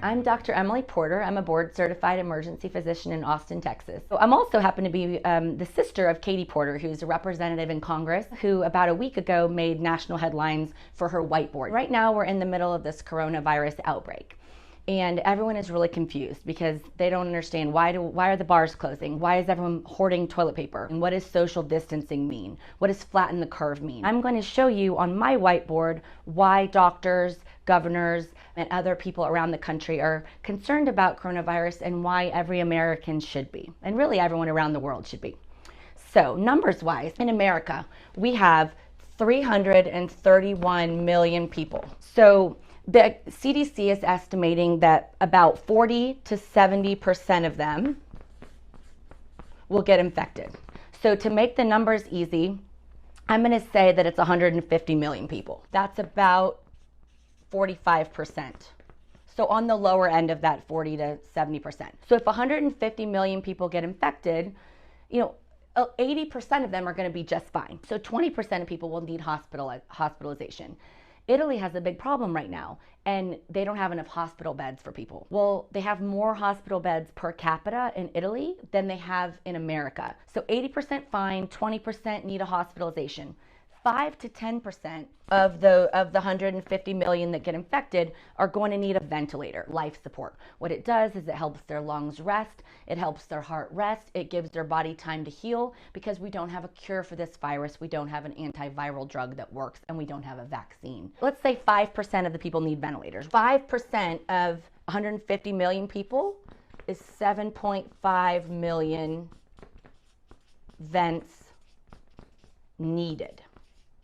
I'm Dr. Emily Porter. I'm a board-certified emergency physician in Austin, Texas. So I'm also happen to be the sister of Katie Porter, who's a representative in Congress, who about a week ago made national headlines for her whiteboard. Right now, we're in the middle of this coronavirus outbreak. And everyone is really confused because they don't understand why are the bars closing? Why is everyone hoarding toilet paper? And what does social distancing mean? What does flatten the curve mean? I'm going to show you on my whiteboard why doctors, governors, and other people around the country are concerned about coronavirus and why every American should be, and really everyone around the world should be. So numbers-wise, in America, we have 331 million people. So the CDC is estimating that about 40 to 70% of them will get infected. So to make the numbers easy, I'm going to say that it's 150 million people. That's about 45%. So on the lower end of that 40 to 70%. So if 150 million people get infected, 80% of them are going to be just fine. So 20% of people will need hospitalization. Italy has a big problem right now, and they don't have enough hospital beds for people. Well, they have more hospital beds per capita in Italy than they have in America. So 80% fine, 20% need a hospitalization. 5 to 10% of the 150 million that get infected are going to need a ventilator, life support. What it does is it helps their lungs rest, it helps their heart rest, it gives their body time to heal because we don't have a cure for this virus, we don't have an antiviral drug that works, and we don't have a vaccine. Let's say 5% of the people need ventilators. 5% of 150 million people is 7.5 million vents needed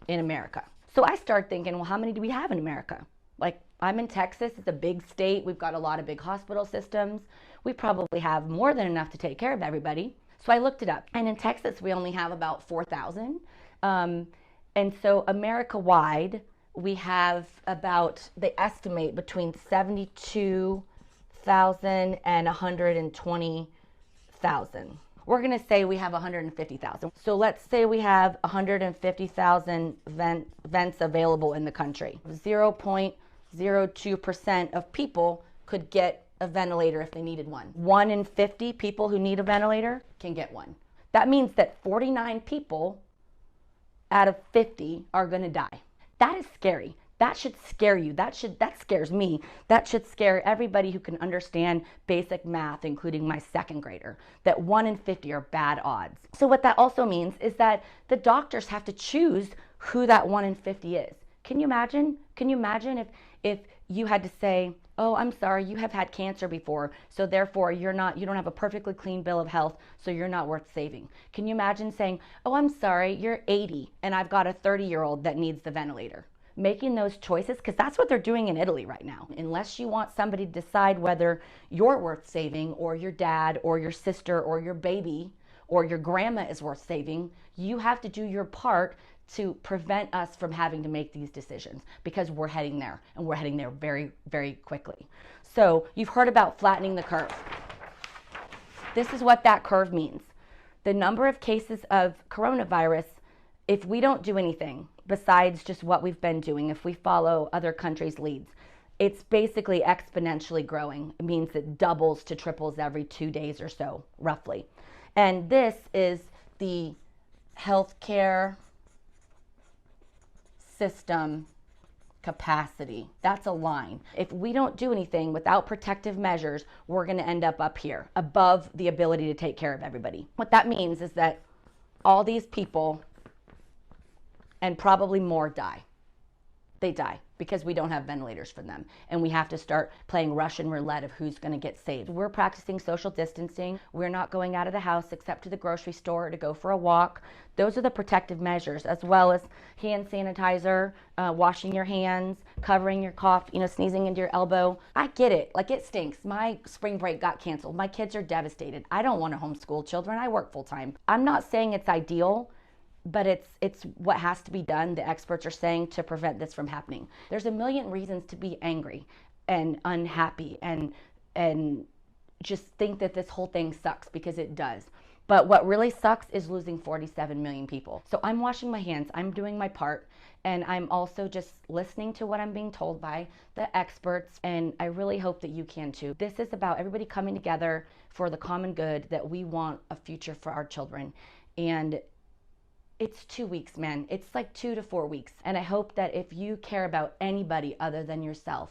in America. So I started thinking, well, how many do we have in America? Like, I'm in Texas, it's a big state, we've got a lot of big hospital systems. We probably have more than enough to take care of everybody. So I looked it up, and in Texas, we only have about 4,000. And so America-wide, we have about, they estimate between 72,000 and 120,000. We're going to say we have 150,000. So let's say we have 150,000 vents available in the country. 0.02% of people could get a ventilator if they needed one. 1 in 50 people who need a ventilator can get one. That means that 49 people out of 50 are going to die. That is scary. That should scare you. That scares me. That should scare everybody who can understand basic math, including my second grader, that 1 in 50 are bad odds. So what that also means is that the doctors have to choose who that 1 in 50 is. Can you imagine? Can you imagine if you had to say, oh, I'm sorry, you have had cancer before, so therefore you don't have a perfectly clean bill of health, so you're not worth saving. Can you imagine saying, oh, I'm sorry, you're 80 and I've got a 30-year-old that needs the ventilator? Making those choices, because that's what they're doing in Italy right now. Unless you want somebody to decide whether you're worth saving, or your dad, or your sister, or your baby, or your grandma is worth saving, you have to do your part to prevent us from having to make these decisions, because we're heading there, and we're heading there very, very quickly. So you've heard about flattening the curve. This is what that curve means. The number of cases of coronavirus, if we don't do anything besides just what we've been doing, if we follow other countries' leads, it's basically exponentially growing. It means it doubles to triples every 2 days or so, roughly. And this is the healthcare system capacity. That's a line. If we don't do anything without protective measures, we're going to end up here, above the ability to take care of everybody. What that means is that all these people, and probably more, die. They die because we don't have ventilators for them, and we have to start playing Russian roulette of who's going to get saved. We're practicing social distancing. We're not going out of the house except to the grocery store to go for a walk. Those are the protective measures, as well as hand sanitizer, washing your hands, covering your cough, sneezing into your elbow. I get it. Like, it stinks. My spring break got canceled. My kids are devastated. I don't want to homeschool children. I work full time. I'm not saying it's ideal, but it's what has to be done, the experts are saying, to prevent this from happening. There's a million reasons to be angry and unhappy and just think that this whole thing sucks, because it does. But what really sucks is losing 47 million people. So I'm washing my hands, I'm doing my part, And I'm also just listening to what I'm being told by the experts, and I really hope that you can too. This is about everybody coming together for the common good, that we want a future for our children. And it's 2 weeks, man. It's like 2 to 4 weeks. And I hope that if you care about anybody other than yourself,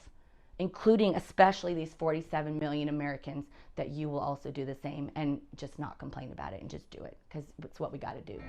including especially these 47 million Americans, that you will also do the same and just not complain about it and just do it, because it's what we got to do.